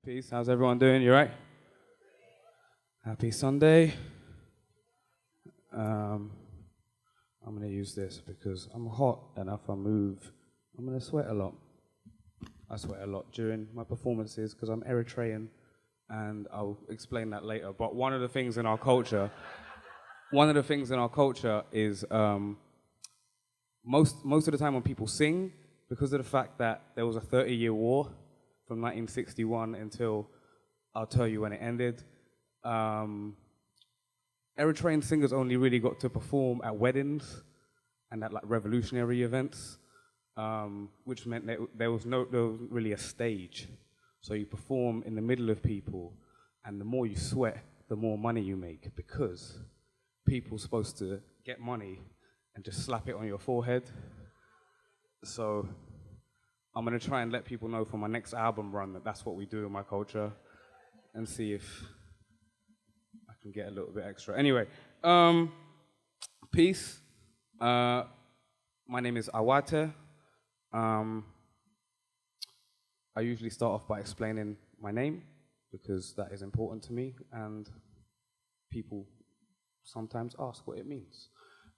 Peace. How's everyone doing? You right? Happy Sunday. I'm gonna use this because I'm hot, and if I move, I'm gonna sweat a lot. I sweat a lot during my performances because I'm Eritrean, and I'll explain that later. But one of the things in our culture is most of the time when people sing, because of the fact that there was a 30-year war from 1961 until I'll tell you when it ended. Eritrean singers only really got to perform at weddings and at like revolutionary events, which meant that there was really a stage. So you perform in the middle of people, and the more you sweat, the more money you make, because people are supposed to get money and just slap it on your forehead. So I'm gonna try and let people know for my next album run that that's what we do in my culture, and see if I can get a little bit extra. Anyway, peace. My name is Awate. I usually start off by explaining my name because that is important to me, and people sometimes ask what it means.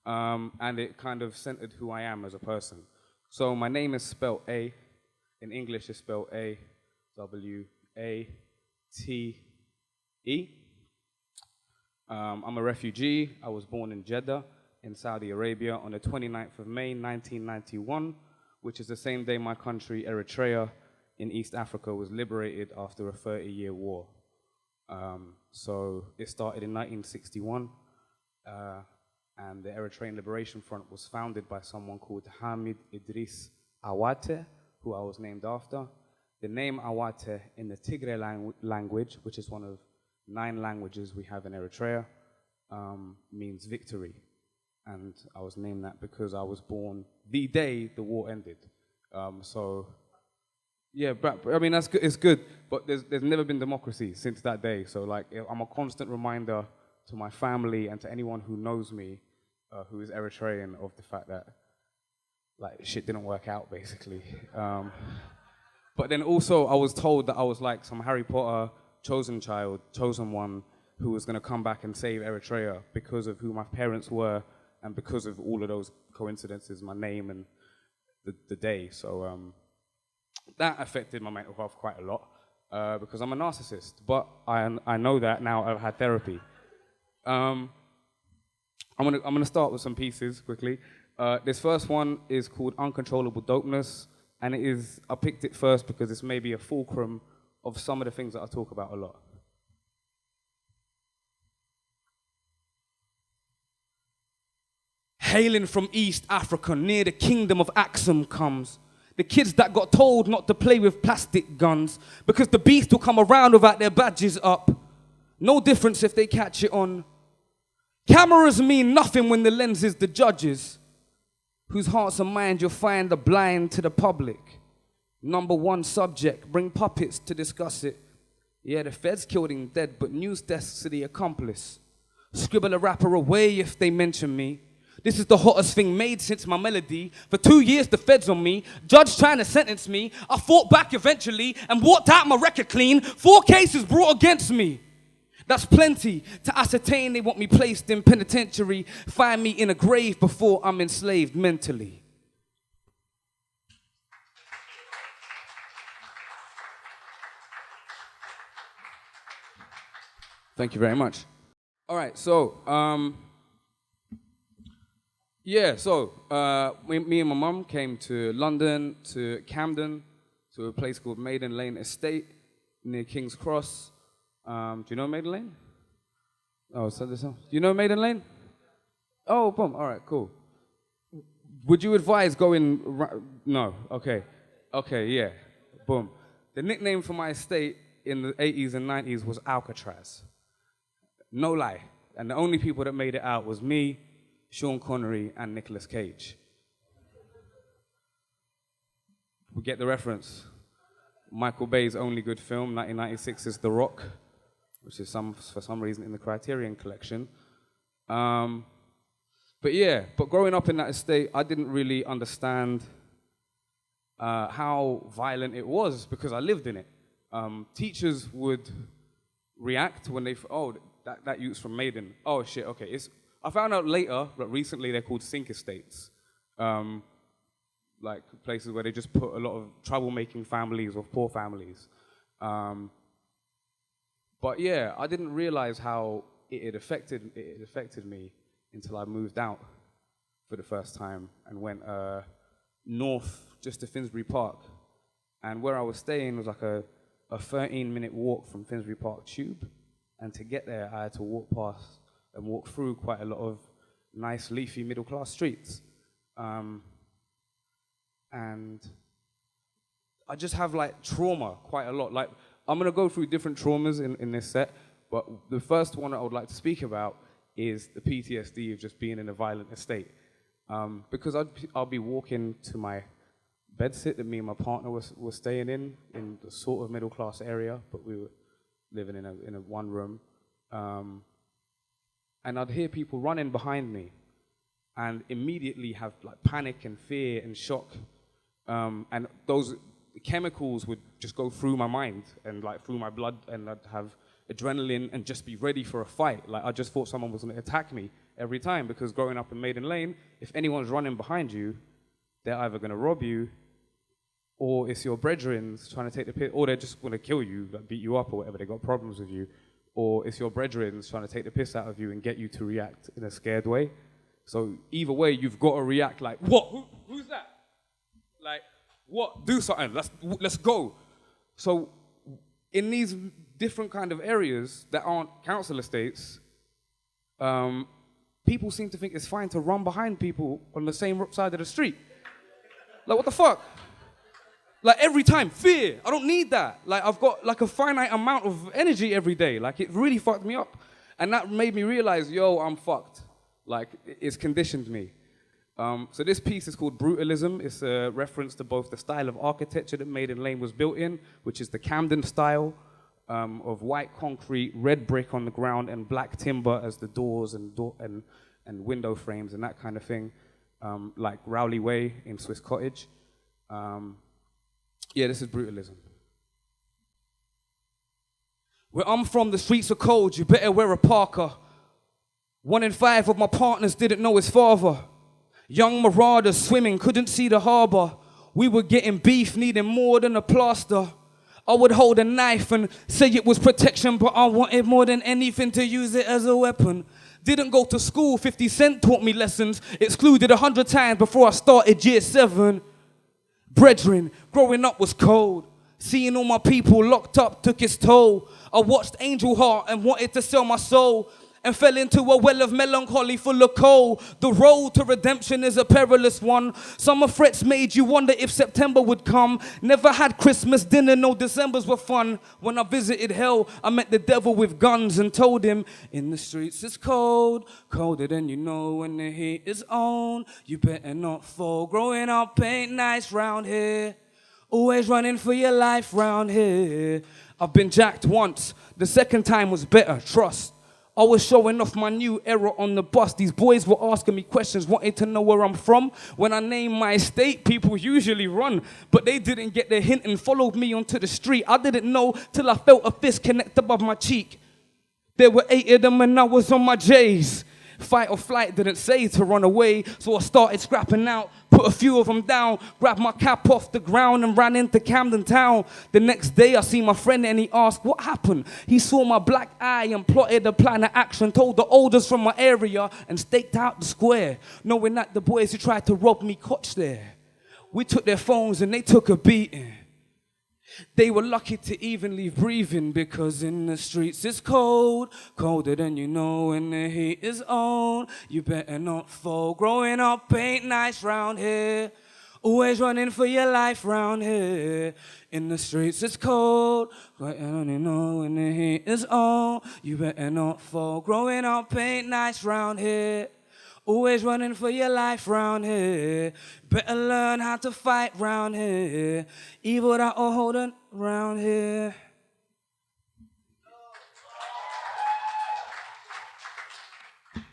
And it kind of centered who I am as a person. So my name is spelled A. In English, it's spelled A-W-A-T-E. I'm a refugee. I was born in Jeddah in Saudi Arabia on the 29th of May, 1991, which is the same day my country, Eritrea, in East Africa, was liberated after a 30-year war. So it started in 1961, and the Eritrean Liberation Front was founded by someone called Hamid Idris Awate, who I was named after. The name Awate in the Tigray language, which is one of 9 languages we have in Eritrea, means victory. And I was named that because I was born the day the war ended. So, yeah, but I mean, that's good, it's good, but there's never been democracy since that day. So, like, I'm a constant reminder to my family and to anyone who knows me, who is Eritrean, of the fact that, like, shit didn't work out, basically. But then also, I was told that I was like some Harry Potter chosen child, chosen one, who was going to come back and save Eritrea because of who my parents were and because of all of those coincidences, my name and the day. So that affected my mental health quite a lot because I'm a narcissist. But I know that now. I've had therapy. I'm gonna start with some pieces quickly. This first one is called Uncontrollable Dopeness, and I picked it first because it's maybe a fulcrum of some of the things that I talk about a lot. Hailing from East Africa, near the kingdom of Axum comes the kids that got told not to play with plastic guns because the beast will come around without their badges up. No difference if they catch it on. Cameras mean nothing when the lens is the judges, whose hearts and minds you'll find are blind to the public. Number 1 subject, bring puppets to discuss it. Yeah, the feds killed him dead, but news desks are the accomplice. Scribble a rapper away if they mention me. This is the hottest thing made since my melody. For 2 years, the feds on me. Judge trying to sentence me. I fought back eventually and walked out my record clean. 4 cases brought against me. That's plenty to ascertain they want me placed in penitentiary. Find me in a grave before I'm enslaved mentally. Thank you very much. All right, so, me and my mum came to London, to Camden, to a place called Maiden Lane Estate near King's Cross. Do you know Maiden Lane? Oh, so this one. Do you know Maiden Lane? Oh, boom. All right, cool. Would you advise going? No. Okay. Okay. Yeah. Boom. The nickname for my estate in the 80s and 90s was Alcatraz. No lie. And the only people that made it out was me, Sean Connery, and Nicolas Cage. We get the reference. Michael Bay's only good film, 1996, is The Rock, which is for some reason in the Criterion collection. But yeah, but growing up in that estate, I didn't really understand how violent it was because I lived in it. Teachers would react when they, oh, that youth's from Maiden. Oh shit, okay. I found out later that recently they're called sink estates. Like places where they just put a lot of troublemaking families or poor families. But yeah, I didn't realize how it had affected me until I moved out for the first time and went north just to Finsbury Park. And where I was staying was like a 13-minute walk from Finsbury Park Tube. And to get there, I had to walk past and walk through quite a lot of nice, leafy, middle-class streets. And I just have like trauma quite a lot. Like, I'm gonna go through different traumas in this set, but the first one I would like to speak about is the PTSD of just being in a violent estate. Because I'll be walking to my bedsit that me and my partner was staying in the sort of middle-class area, but we were living in a one room. And I'd hear people running behind me and immediately have like panic and fear and shock. And those chemicals would just go through my mind and like through my blood, and I'd have adrenaline and just be ready for a fight. Like I just thought someone was gonna attack me every time, because growing up in Maiden Lane, if anyone's running behind you, they're either gonna rob you, or it's your brethrens trying to take the piss, or they're just gonna kill you, like beat you up or whatever, they got problems with you, or it's your brethrens trying to take the piss out of you and get you to react in a scared way. So either way, you've got to react like, what? Who's that? Like, what? Do something. Let's go. So in these different kind of areas that aren't council estates, people seem to think it's fine to run behind people on the same side of the street. Like, what the fuck? Like, every time, fear. I don't need that. Like, I've got like a finite amount of energy every day. Like, it really fucked me up. And that made me realize, yo, I'm fucked. Like, it's conditioned me. So this piece is called Brutalism. It's a reference to both the style of architecture that Maiden Lane was built in, which is the Camden style, of white concrete, red brick on the ground, and black timber as the doors and window frames and that kind of thing, like Rowley Way in Swiss Cottage. Yeah, this is Brutalism. Where I'm from, the streets are cold, you better wear a parka. 1 in 5 of my partners didn't know his father. Young marauders swimming, couldn't see the harbor. We were getting beef, needing more than a plaster. I would hold a knife and say it was protection, but I wanted more than anything to use it as a weapon. Didn't go to school, 50 Cent taught me lessons. Excluded 100 times before I started year 7. Brethren, growing up was cold. Seeing all my people locked up took its toll. I watched Angel Heart and wanted to sell my soul, and fell into a well of melancholy full of coal. The road to redemption is a perilous one. Summer threats made you wonder if September would come. Never had Christmas dinner, no Decembers were fun. When I visited hell, I met the devil with guns and told him, in the streets it's cold, colder than you know when the heat is on. You better not fall, growing up ain't nice round here. Always running for your life round here. I've been jacked once, the second time was better, trust. I was showing off my new era on the bus. These boys were asking me questions, wanting to know where I'm from. When I name my estate, people usually run, but they didn't get the hint and followed me onto the street. I didn't know till I felt a fist connect above my cheek. There were 8 of them and I was on my J's. Fight or flight didn't say to run away, so I started scrapping out, put a few of them down, grabbed my cap off the ground and ran into Camden Town. The next day I see my friend and he asked, what happened? He saw my black eye and plotted a plan of action, told the oldest from my area and staked out the square, knowing that the boys who tried to rob me cotched there. We took their phones and they took a beating. They were lucky to even leave breathing, because in the streets it's cold, colder than you know when the heat is on. You better not fall, growing up ain't nice round here. Always running for your life round here. In the streets it's cold, colder than you know when the heat is on. You better not fall, growing up ain't nice round here. Always running for your life round here. Better learn how to fight round here. Evil that are holding round here.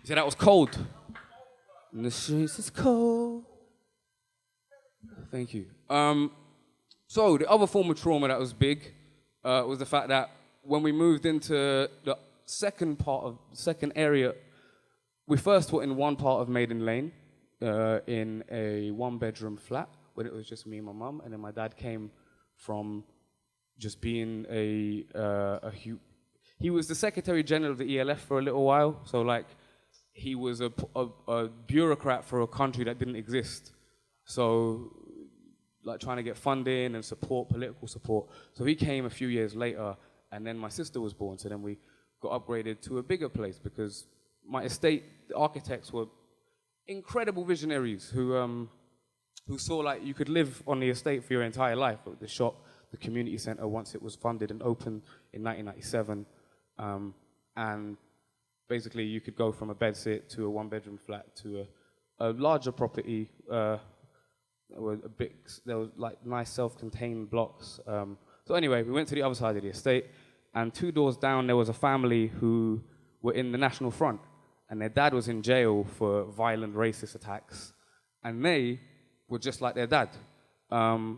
So that was cold. And the streets is cold. Thank you. So the other form of trauma that was big was the fact that when we moved into the second area, we first were in one part of Maiden Lane in a one-bedroom flat when it was just me and my mum, and then my dad came from just being he was the Secretary General of the ELF for a little while, so like he was a bureaucrat for a country that didn't exist. So like trying to get funding and support, political support. So he came a few years later, and then my sister was born, so then we got upgraded to a bigger place because my estate, the architects were incredible visionaries who saw like you could live on the estate for your entire life. The shop, the community center, once it was funded and opened in 1997, and basically you could go from a bedsit to a one-bedroom flat to a larger property. There was like nice self-contained blocks. So anyway, we went to the other side of the estate, and 2 doors down there was a family who were in the National Front, and their dad was in jail for violent racist attacks, and they were just like their dad.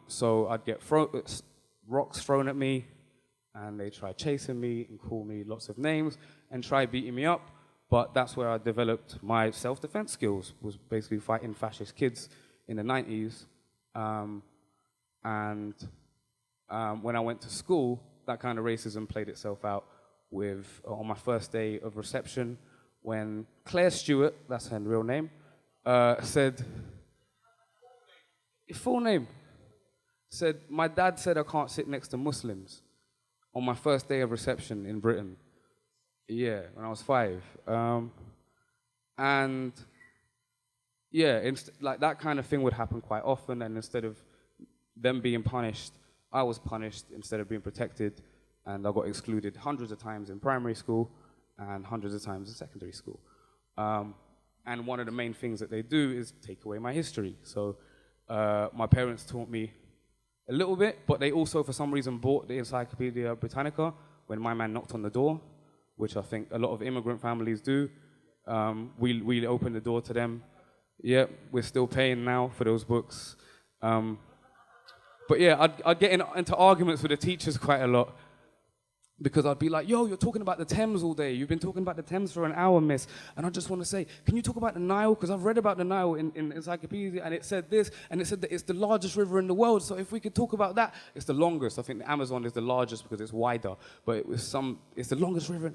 So I'd get rocks thrown at me, and they tried chasing me and call me lots of names and try beating me up. But that's where I developed my self-defense skills, was basically fighting fascist kids in the 90s. When I went to school, that kind of racism played itself out with, on my first day of reception, when Claire Stewart, that's her real name, said, full name, said, my dad said I can't sit next to Muslims on my first day of reception in Britain. Yeah, when I was 5. And yeah, like that kind of thing would happen quite often, and instead of them being punished, I was punished instead of being protected, and I got excluded hundreds of times in primary school and hundreds of times in secondary school. And one of the main things that they do is take away my history. So my parents taught me a little bit, but they also, for some reason, bought the Encyclopedia Britannica when my man knocked on the door, which I think a lot of immigrant families do. We opened the door to them. Yeah, we're still paying now for those books. But yeah, I'd get into arguments with the teachers quite a lot, because I'd be like, yo, you're talking about the Thames all day. You've been talking about the Thames for an hour, miss. And I just want to say, can you talk about the Nile? Because I've read about the Nile in Encyclopedia, and it said this, and it said that it's the largest river in the world. So if we could talk about that, it's the longest. I think the Amazon is the largest because it's wider, but it's the longest river.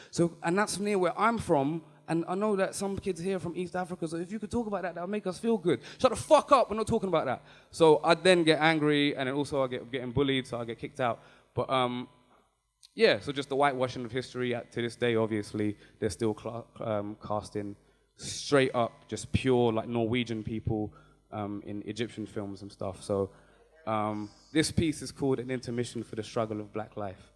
So, and that's near where I'm from. And I know that some kids here from East Africa, so if you could talk about that, that would make us feel good. Shut the fuck up, we're not talking about that. So I'd then get angry, and then also I get getting bullied, so I get kicked out. But yeah, so just the whitewashing of history. To this day, obviously, they're still casting straight up, just pure, like Norwegian people in Egyptian films and stuff. So this piece is called An Intermission for the Struggle of Black Life.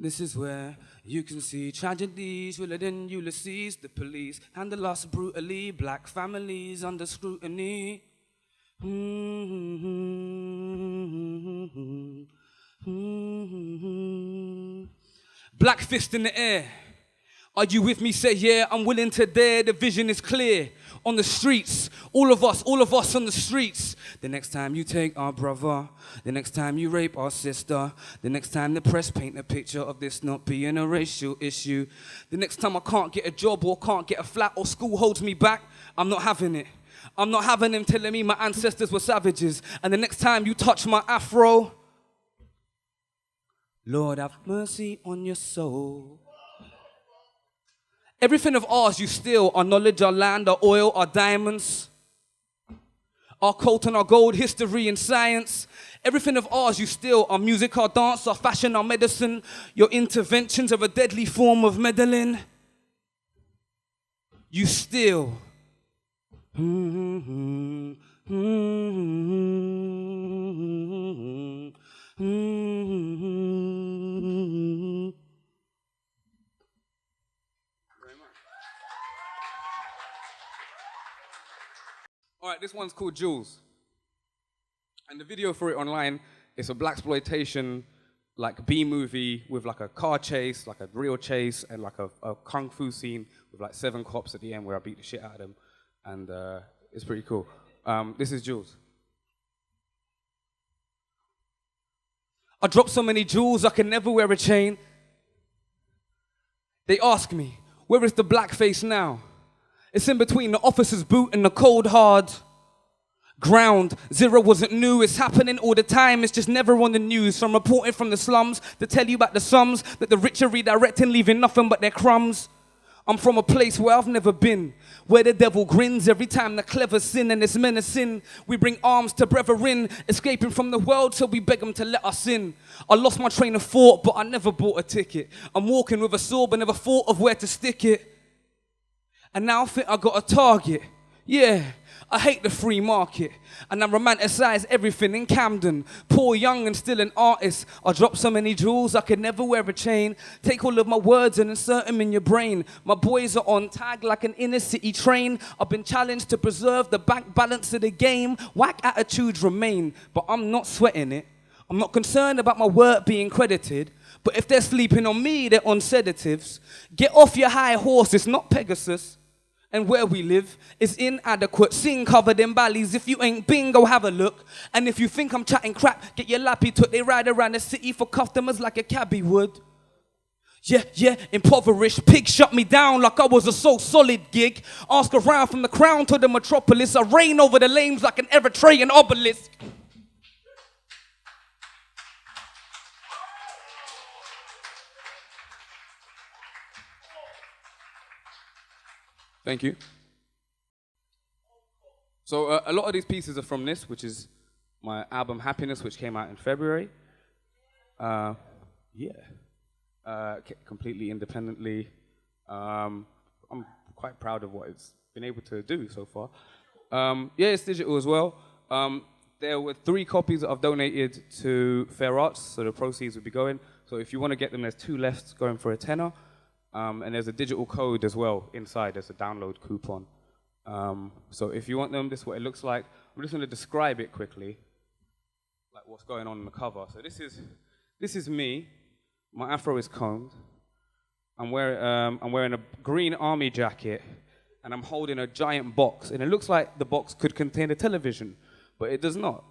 This is where you can see tragedies realer than Ulysses. The police handle us brutally, black families under scrutiny. Black fist in the air. Are you with me? Say yeah, I'm willing to dare. The vision is clear. On the streets, all of us on the streets. The next time you take our brother, the next time you rape our sister, the next time the press paint a picture of this not being a racial issue, the next time I can't get a job or can't get a flat or school holds me back, I'm not having it. I'm not having them telling me my ancestors were savages. And the next time you touch my afro, Lord have mercy on your soul. Everything of ours you steal, our knowledge, our land, our oil, our diamonds, our cult and our gold, history and science. Everything of ours you steal, our music, our dance, our fashion, our medicine, your interventions of a deadly form of meddling. You steal. All right, this one's called Jules. And the video for it online, it's a blaxploitation, like B-movie with like a car chase, like a real chase, and like a kung fu scene with like 7 cops at the end where I beat the shit out of them. And it's pretty cool. This is Jules. I dropped so many jewels I can never wear a chain. They ask me, where is the blackface now? It's in between the officer's boot and the cold hard ground. Zero wasn't new, it's happening all the time. It's just never on the news. So I'm reporting from the slums to tell you about the sums that the rich are redirecting, leaving nothing but their crumbs. I'm from a place where I've never been, where the devil grins every time the clever sin and it's menacing. We bring arms to brethren, escaping from the world, so we beg them to let us in. I lost my train of thought, but I never bought a ticket. I'm walking with a sword, but never thought of where to stick it. And now I think I got a target. Yeah, I hate the free market. And I romanticize everything in Camden. Poor, young, and still an artist. I drop so many jewels I could never wear a chain. Take all of my words and insert them in your brain. My boys are on tag like an inner city train. I've been challenged to preserve the bank balance of the game. Whack attitudes remain, but I'm not sweating it. I'm not concerned about my work being credited. But if they're sleeping on me, they're on sedatives. Get off your high horse, it's not Pegasus. And where we live is inadequate. Sing covered in valleys. If you ain't been, go have a look. And if you think I'm chatting crap, get your lappy took. They ride around the city for customers like a cabbie would. Yeah, impoverished. Pig shut me down like I was a so solid gig. Ask around from the crown to the metropolis. I reign over the lanes like an Eritrean obelisk. Thank you. So a lot of these pieces are from this, which is my album Happiness, which came out in February. Completely independently. I'm quite proud of what it's been able to do so far. It's digital as well. There were 3 copies that I've donated to FerArts, so the proceeds would be going. So if you want to get them, there's 2 left going for a tenner. And there's a digital code as well inside. There's a download coupon. So if you want them, this is what it looks like. I'm just going to describe it quickly, like what's going on in the cover. So this is me. My afro is combed. I'm wearing a green army jacket, and I'm holding a giant box. And it looks like the box could contain a television, but it does not.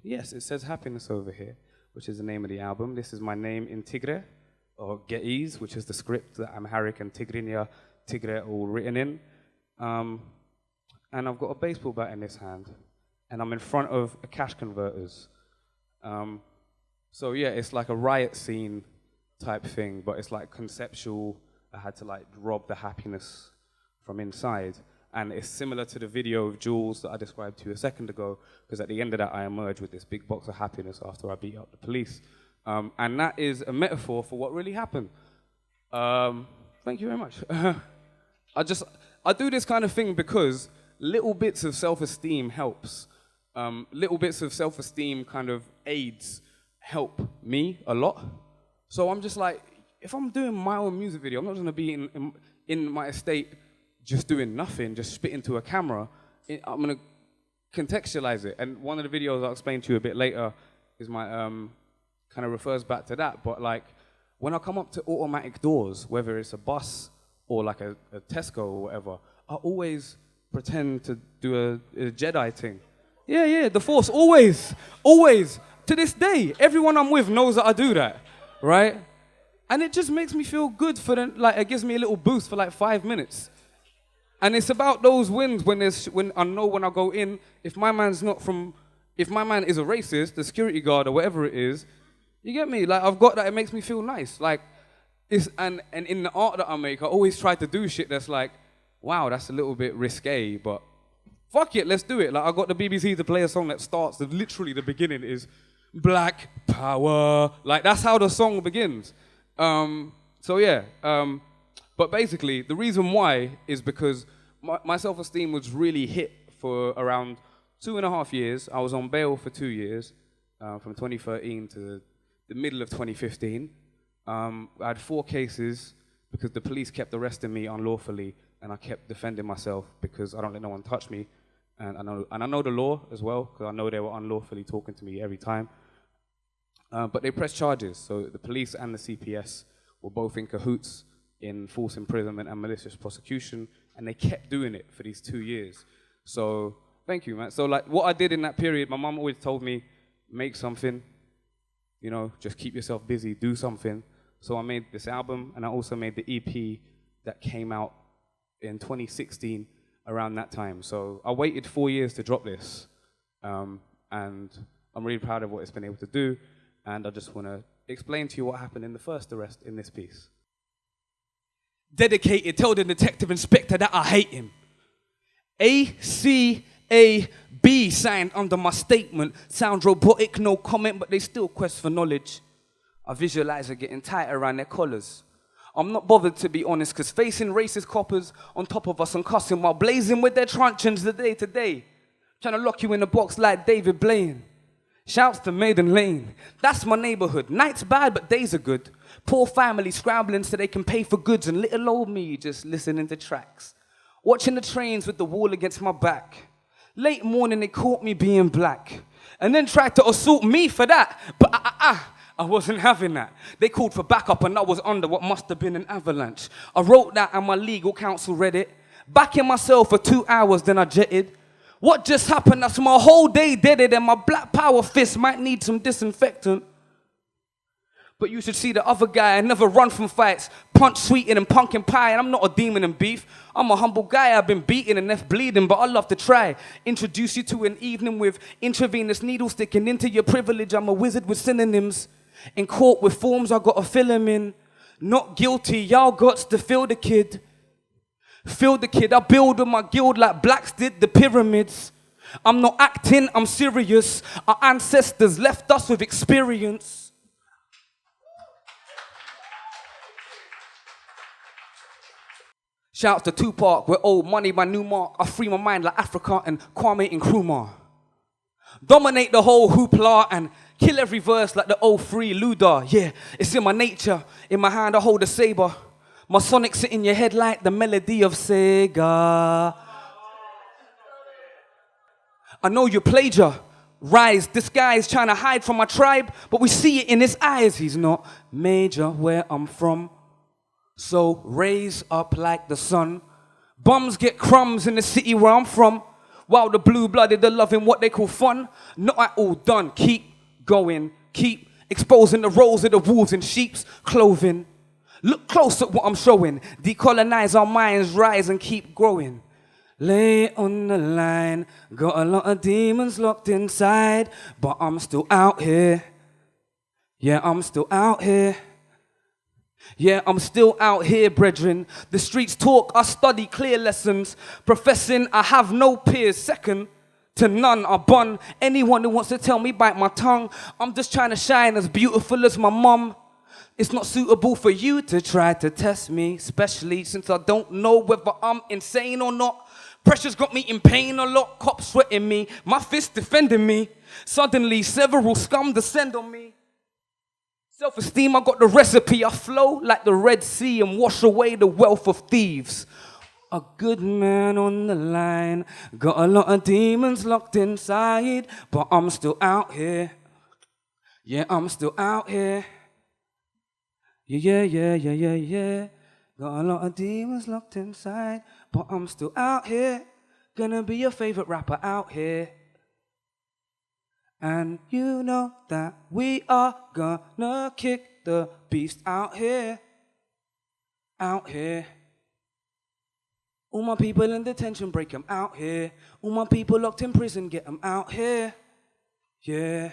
Yes, it says Happiness over here, which is the name of the album. This is my name in Tigre, or Ge'ez, which is the script that Amharic and Tigrinya, Tigre all written in. And I've got a baseball bat in this hand, and I'm in front of a cash converters. So yeah, it's like a riot scene type thing, but it's like conceptual. I had to like rob the happiness from inside. And it's similar to the video of Jules that I described to you a second ago, because at the end of that, I emerged with this big box of happiness after I beat up the police. And that is a metaphor for what really happened. Thank you very much. I do this kind of thing because little bits of self-esteem helps. Little bits of self-esteem kind of aids help me a lot. So I'm just like, if I'm doing my own music video, I'm not going to be in my estate just doing nothing, just spitting to a camera. I'm going to contextualize it. And one of the videos I'll explain to you a bit later is my... kind of refers back to that, but like when I come up to automatic doors, whether it's a bus or like a Tesco or whatever, I always pretend to do a Jedi thing. Yeah, the Force, always. To this day, everyone I'm with knows that I do that, right? And it just makes me feel good it gives me a little boost for like 5 minutes. And it's about those wins when I know when I go in, if my man is a racist, the security guard or whatever it is, you get me? Like, I've got that, it makes me feel nice. Like, and in the art that I make, I always try to do shit that's like, wow, that's a little bit risque, but fuck it, let's do it. Like, I got the BBC to play a song that starts, literally the beginning is Black Power. Like, that's how the song begins. But basically, the reason why is because my self-esteem was really hit for around 2.5 years. I was on bail for 2 years, from 2013 to the middle of 2015. I had 4 cases because the police kept arresting me unlawfully, and I kept defending myself because I don't let no one touch me. and I know the law as well, because I know they were unlawfully talking to me every time. But they pressed charges, so the police and the CPS were both in cahoots in false imprisonment and malicious prosecution, and they kept doing it for these 2 years. So, thank you, man. So, like, what I did in that period, my mum always told me, make something, you know, just keep yourself busy, do something. So I made this album, and I also made the EP that came out in 2016, around that time. So I waited 4 years to drop this, and I'm really proud of what it's been able to do, and I just want to explain to you what happened in the first arrest in this piece. Dedicated, tell the detective inspector that I hate him. A-C-A-B signed under my statement. Sound robotic, no comment, but they still quest for knowledge. I visualize her getting tight around their collars. I'm not bothered, to be honest, because facing racist coppers on top of us and cussing while blazing with their truncheons the day to day. Trying to lock you in a box like David Blaine. Shouts to Maiden Lane. That's my neighborhood. Nights bad, but days are good. Poor family scrambling so they can pay for goods, and little old me just listening to tracks. Watching the trains with the wall against my back. Late morning, they caught me being black. And then tried to assault me for that. But I wasn't having that. They called for backup and I was under what must have been an avalanche. I wrote that and my legal counsel read it. Backing myself for 2 hours, then I jetted. What just happened? That's my whole day deaded, and my black power fist might need some disinfectant. But you should see the other guy. I never run from fights. Punch sweeting and pumpkin pie, and I'm not a demon in beef. I'm a humble guy. I've been beaten and left bleeding, but I love to try. Introduce you to an evening with intravenous needle sticking into your privilege. I'm a wizard with synonyms. In court with forms, I gotta fill them in. Not guilty, y'all gots to fill the kid. Fill the kid, I build with my guild like blacks did the pyramids. I'm not acting, I'm serious. Our ancestors left us with experience. Shouts to Tupac, we're old money, my new mark. I free my mind like Africa and Kwame Nkrumah. Dominate the whole hoopla and kill every verse like the old free Luda. Yeah, it's in my nature. In my hand I hold a saber. My sonic sit in your head like the melody of Sega. I know you plagiar. Rise, this guy is trying to hide from my tribe, but we see it in his eyes. He's not major where I'm from. So raise up like the sun. Bums get crumbs in the city where I'm from. While the blue-blooded are loving what they call fun. Not at all done. Keep going. Keep exposing the roles of the wolves in sheep's clothing. Look close at what I'm showing. Decolonize our minds, rise and keep growing. Lay on the line. Got a lot of demons locked inside, but I'm still out here. Yeah, I'm still out here. Yeah, I'm still out here, brethren. The streets talk, I study clear lessons. Professing I have no peers. Second to none, I bun anyone who wants to tell me bite my tongue. I'm just trying to shine as beautiful as my mum. It's not suitable for you to try to test me, especially since I don't know whether I'm insane or not. Pressure's got me in pain a lot, cops sweating me, my fist defending me. Suddenly, several scum descend on me. Self-esteem, I got the recipe. I flow like the Red Sea and wash away the wealth of thieves. A good man on the line, got a lot of demons locked inside, but I'm still out here. Yeah, I'm still out here. Yeah. Got a lot of demons locked inside, but I'm still out here. Gonna be your favorite rapper out here. And you know that we are gonna kick the beast out here. Out here. All my people in detention, break them out here. All my people locked in prison, get them out here. Yeah.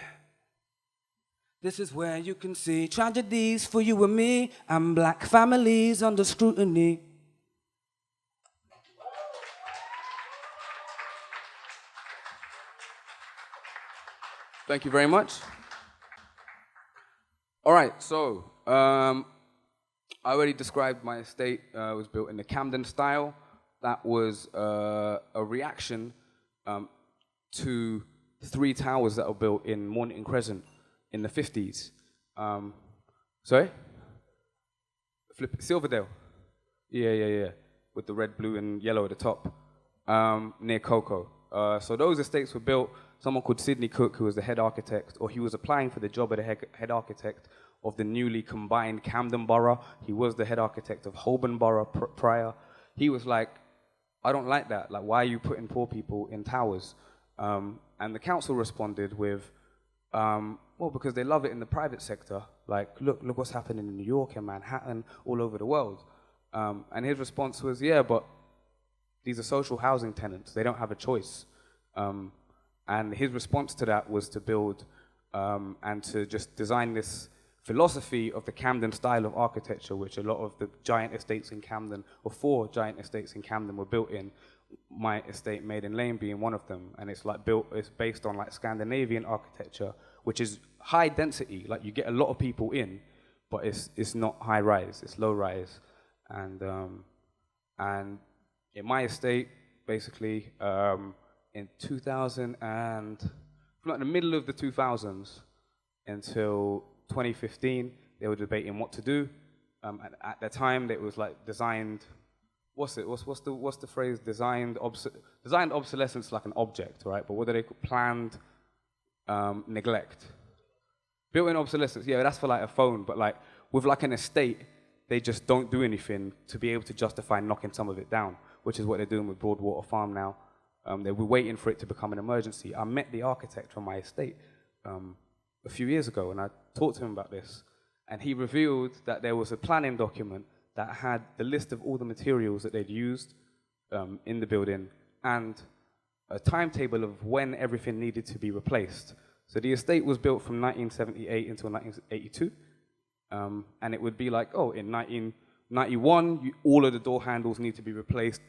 This is where you can see tragedies for you and me, and black families under scrutiny. Thank you very much. All right, so I already described my estate. It was built in the Camden style. That was a reaction to 3 towers that were built in Mornington Crescent in the 50s. Sorry? Silverdale. Yeah. With the red, blue, and yellow at the top. Near Coco. So those estates were built, someone called Sidney Cook, who was the head architect, or he was applying for the job of the head architect of the newly combined Camden Borough. He was the head architect of Holborn Borough prior. He was like, I don't like that. Like, why are you putting poor people in towers? And the council responded with, well, because they love it in the private sector. Like, look what's happening in New York and Manhattan, all over the world. And his response was, yeah, but these are social housing tenants. They don't have a choice. And his response to that was to build and to just design this philosophy of the Camden style of architecture, which a lot of the giant estates in Camden, or 4 giant estates in Camden, were built in. My estate, Maiden Lane, being one of them. And it's like it's based on like Scandinavian architecture, which is high density. Like, you get a lot of people in, but it's not high rise, it's low rise. And in my estate, basically, in 2000 and from like the middle of the 2000s until 2015, they were debating what to do. At the time, it was like designed. What's the phrase? Designed obsolescence, like an object, right? But what do they call planned neglect? Built-in obsolescence. Yeah, that's for like a phone. But like with like an estate, they just don't do anything to be able to justify knocking some of it down, which is what they're doing with Broadwater Farm now. They were waiting for it to become an emergency. I met the architect from my estate a few years ago, and I talked to him about this, and he revealed that there was a planning document that had the list of all the materials that they'd used in the building and a timetable of when everything needed to be replaced. So the estate was built from 1978 until 1982, and it would be like, oh, in 1991, all of the door handles need to be replaced.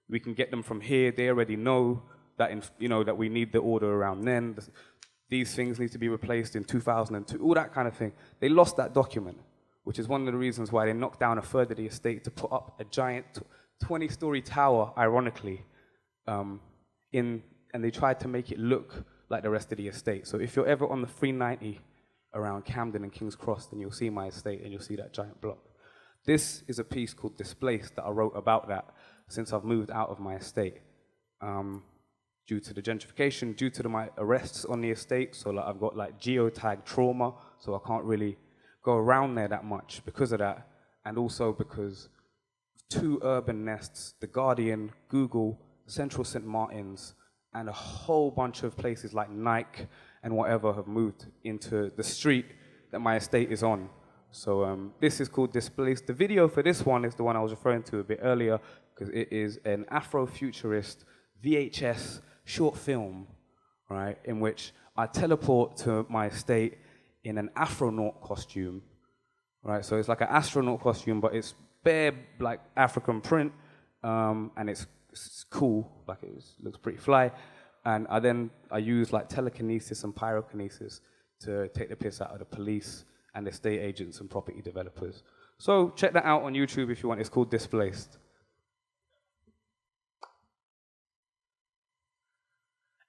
We can get them from here. They already know that, that we need the order around then. These things need to be replaced in 2002, all that kind of thing. They lost that document, which is one of the reasons why they knocked down a third of the estate to put up a giant 20-story tower, ironically, and they tried to make it look like the rest of the estate. So if you're ever on the 390 around Camden and King's Cross, then you'll see my estate and you'll see that giant block. This is a piece called Displaced that I wrote about that since I've moved out of my estate. Due to the gentrification, due to my arrests on the estate, so like I've got like geotag trauma, so I can't really go around there that much because of that, and also because 2 urban nests, The Guardian, Google, Central St. Martin's, and a whole bunch of places like Nike and whatever have moved into the street that my estate is on. So this is called Displaced. The video for this one is the one I was referring to a bit earlier, because it is an Afrofuturist VHS short film, right, in which I teleport to my estate in an astronaut costume, right? So it's like an astronaut costume, but it's bare like African print, and it's cool, like looks pretty fly. And I use like telekinesis and pyrokinesis to take the piss out of the police and estate agents and property developers. So check that out on YouTube if you want. It's called Displaced.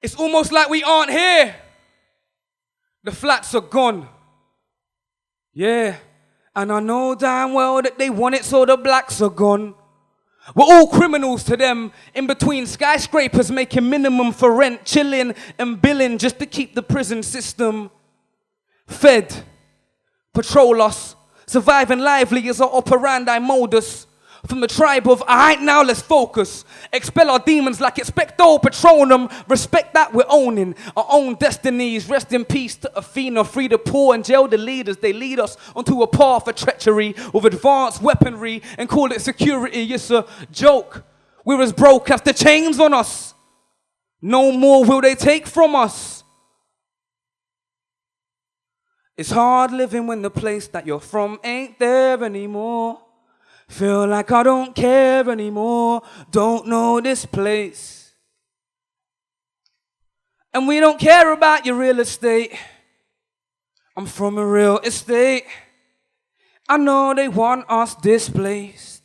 It's almost like we aren't here. The flats are gone. Yeah, and I know damn well that they want it so the blacks are gone. We're all criminals to them, in between skyscrapers making minimum for rent, chilling and billing just to keep the prison system fed. Patrol us, surviving lively is our operandi modus. From the tribe of, alright now let's focus. Expel our demons like expecto patronum. Respect that we're owning our own destinies. Rest in peace to Athena. Free the poor and jail the leaders. They lead us onto a path of treachery with advanced weaponry and call it security. It's a joke. We're as broke as the chains on us. No more will they take from us. It's hard living when the place that you're from ain't there anymore. Feel like I don't care anymore, don't know this place. And we don't care about your real estate. I'm from a real estate. I know they want us displaced.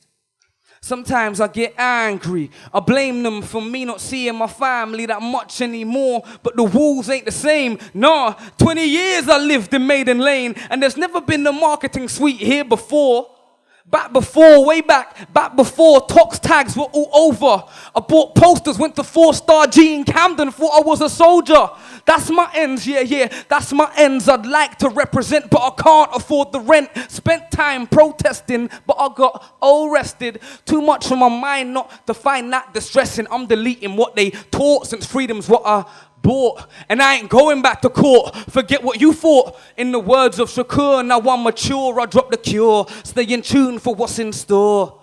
Sometimes I get angry. I blame them for me not seeing my family that much anymore. But the walls ain't the same. Nah, 20 years I lived in Maiden Lane, and there's never been the marketing suite here before. Way back before, Tox tags were all over. I bought posters, went to 4-star G in Camden, thought I was a soldier. That's my ends, yeah, that's my ends. I'd like to represent, but I can't afford the rent. Spent time protesting, but I got all rested. Too much on my mind not to find that distressing. I'm deleting what they taught since freedom's what I bought, and I ain't going back to court. Forget what you thought. In the words of Shakur, now I'm mature, I drop the cure. Stay in tune for what's in store.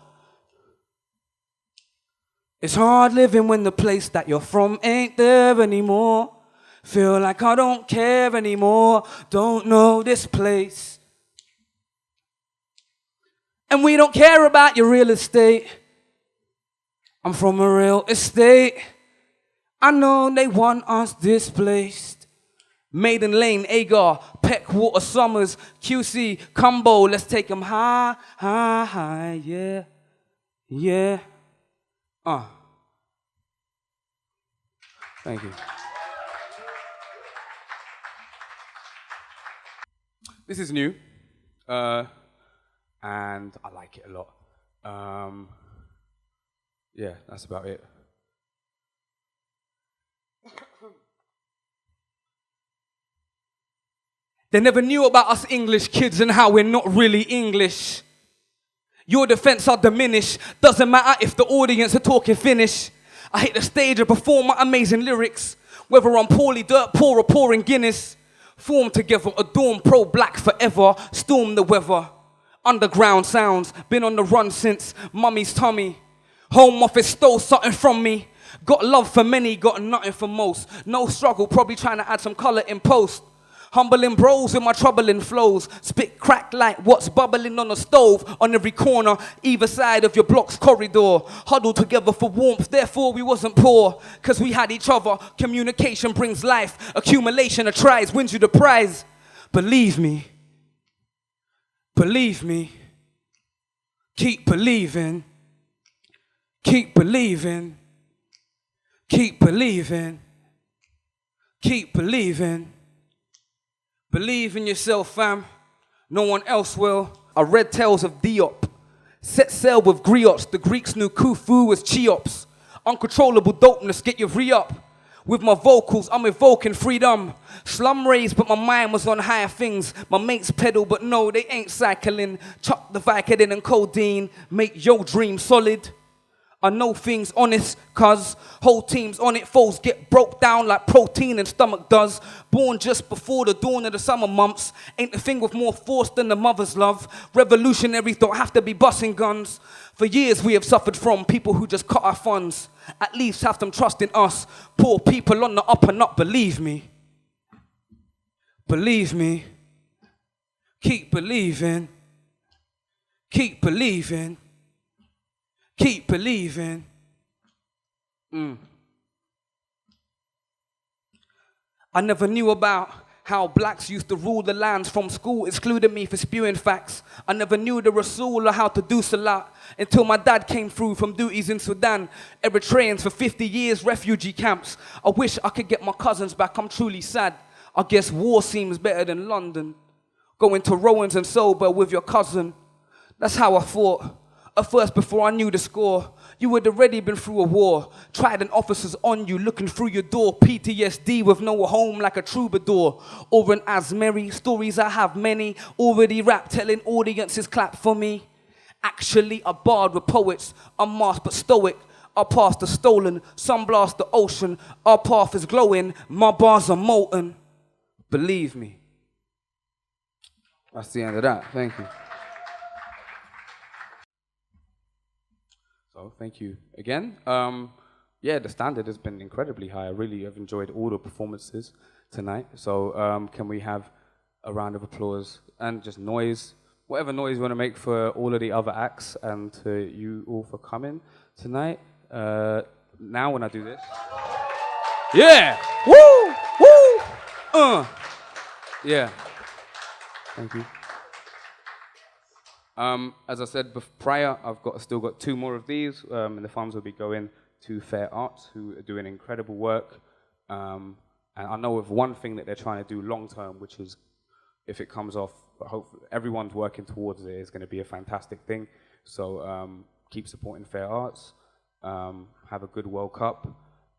It's hard living when the place that you're from ain't there anymore. Feel like I don't care anymore. Don't know this place. And we don't care about your real estate. I'm from a real estate. I know they want us displaced. Maiden Lane, Agar, Peck, Water, Summers, QC, Combo, let's take them high, high, high, yeah, yeah. Thank you. This is new, and I like it a lot. Yeah, that's about it. They never knew about us English kids and how we're not really English. Your defense are diminished. Doesn't matter if the audience are talking Finnish. I hit the stage and perform my amazing lyrics. Whether I'm poorly dirt poor or pouring Guinness. Form together, adorn pro-black forever. Storm the weather. Underground sounds. Been on the run since mummy's tummy. Home office stole something from me. Got love for many, got nothing for most. No struggle, probably trying to add some colour in post. Humbling bros with my troubling flows. Spit crack like what's bubbling on a stove. On every corner, either side of your block's corridor. Huddled together for warmth, therefore we wasn't poor. Cause we had each other. Communication brings life. Accumulation of tries wins you the prize. Believe me. Believe me. Keep believing. Keep believing. Keep believing. Keep believing. Believe in yourself, fam. No one else will. I read tales of Diop. Set sail with griots. The Greeks knew Khufu was Cheops. Uncontrollable dopeness, get your re-up. With my vocals, I'm evoking freedom. Slum raised, but my mind was on higher things. My mates pedal, but no, they ain't cycling. Chuck the Vicodin and codeine. Make your dream solid. I know things honest, cuz whole teams on it, foes get broke down like protein and stomach does. Born just before the dawn of the summer months, ain't the thing with more force than the mother's love. Revolutionaries don't have to be busting guns. For years we have suffered from people who just cut our funds. At least have them trust in us. Poor people on the up and up, believe me. Believe me. Keep believing. Keep believing. Keep believing. I never knew about how blacks used to rule the lands from school, excluded me for spewing facts. I never knew the Rasul or how to do salat until my dad came through from duties in Sudan. Eritreans for 50 years, refugee camps. I wish I could get my cousins back, I'm truly sad. I guess war seems better than London. Going to Rowan's and sober with your cousin. That's how I thought. At first, before I knew the score, you had already been through a war. Trident officers on you, looking through your door. PTSD with no home like a troubadour. Or an Asmeri, stories I have many. Already rap, telling audiences clap for me. Actually, I barred with poets. Unmasked but stoic. Our past are stolen. Sun blast the ocean. Our path is glowing. My bars are molten. Believe me. That's the end of that. Thank you. So, thank you again. Yeah, the standard has been incredibly high. I really have enjoyed all the performances tonight. So, can we have a round of applause and just noise, whatever noise you want to make for all of the other acts and to you all for coming tonight. Now when I do this. Yeah! Woo! Woo! Yeah. Thank you. As I said prior, I've still got 2 more of these, and the funds will be going to FerArts, who are doing incredible work. And I know of one thing that they're trying to do long term, which is, if it comes off, but hopefully everyone's working towards it. It's going to be a fantastic thing. So keep supporting FerArts. Have a good World Cup.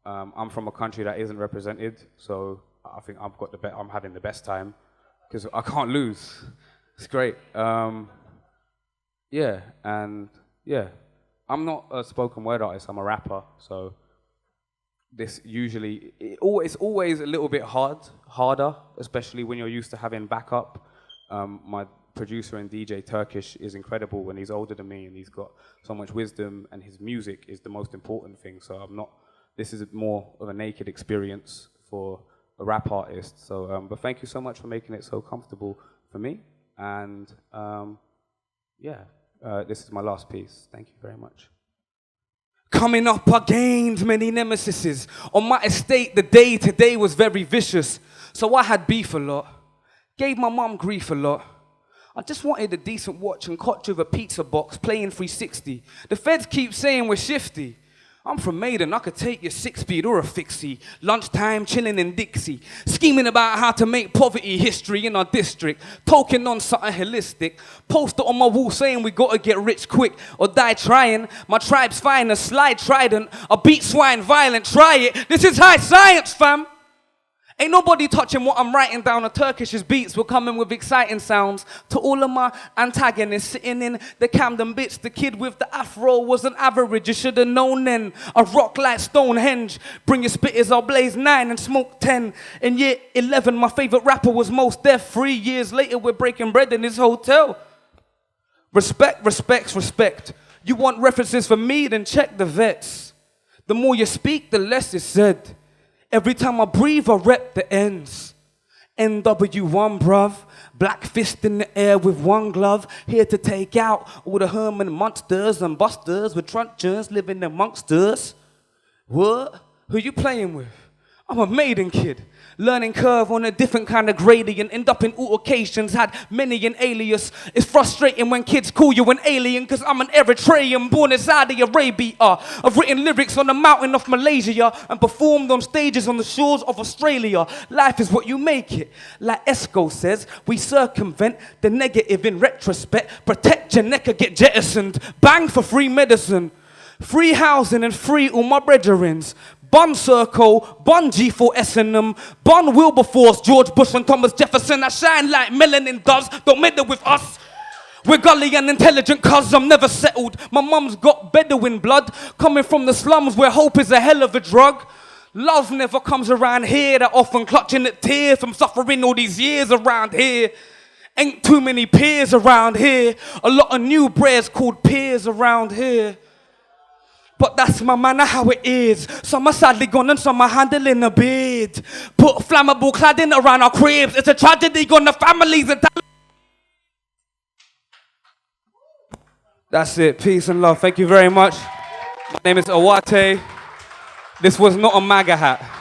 I'm from a country that isn't represented, so I think I'm having the best time because I can't lose. It's great. Yeah, and yeah, I'm not a spoken word artist. I'm a rapper, so this usually it's always a little bit harder, especially when you're used to having backup. My producer and DJ Turkish is incredible, and he's older than me, and he's got so much wisdom, and his music is the most important thing. So this is more of a naked experience for a rap artist. So, but thank you so much for making it so comfortable for me. And yeah, this is my last piece. Thank you very much. Coming up, I gained many nemesises. On my estate, the day today was very vicious. So I had beef a lot. Gave my mum grief a lot. I just wanted a decent watch and cotch with a pizza box playing 360. The feds keep saying we're shifty. I'm from Maiden, I could take your 6-speed or a fixie. Lunchtime chilling in Dixie. Scheming about how to make poverty history in our district. Talking on something holistic. Poster on my wall saying we gotta get rich quick or die trying. My tribe's fine, a slide trident. I beat swine violent, try it. This is high science, fam. Ain't nobody touching what I'm writing down. The Turkish's beats were coming with exciting sounds. To all of my antagonists sitting in the Camden bits, the kid with the afro wasn't average. You should have known then. I rock like Stonehenge. Bring your spitters, I'll blaze 9 and smoke 10. In year 11, my favorite rapper was Most Def. 3 years later, we're breaking bread in this hotel. Respect, respects, respect. You want references from me, then check the vets. The more you speak, the less is said. Every time I breathe, I rep the ends. NW1, bruv. Black fist in the air with one glove. Here to take out all the Herman monsters and busters with truncheons living amongst us. What? Who you playing with? I'm a Maiden kid. Learning curve on a different kind of gradient. End up in altercations, had many an alias. It's frustrating when kids call you an alien, cause I'm an Eritrean born in Saudi Arabia. I've written lyrics on the mountain of Malaysia and performed on stages on the shores of Australia. Life is what you make it. Like Esco says, we circumvent the negative in retrospect. Protect your neck or get jettisoned. Bang for free medicine. Free housing and free all my brethrens. Bun Circle, Bun G4 S&M, Bun Wilberforce, George Bush and Thomas Jefferson. I shine like melanin does, don't meddle with us. We're gully and intelligent cuz I'm never settled. My mum's got Bedouin blood, coming from the slums where hope is a hell of a drug. Love never comes around here, that often clutching at tears from suffering all these years around here. Ain't too many peers around here, a lot of new breads called peers around here. But that's my manner how it is. Some are sadly gone and some are handling a bid. Put flammable cladding around our cribs. It's a tragedy gone the families and That's it. Peace and love. Thank you very much. My name is Awate. This was not a MAGA hat.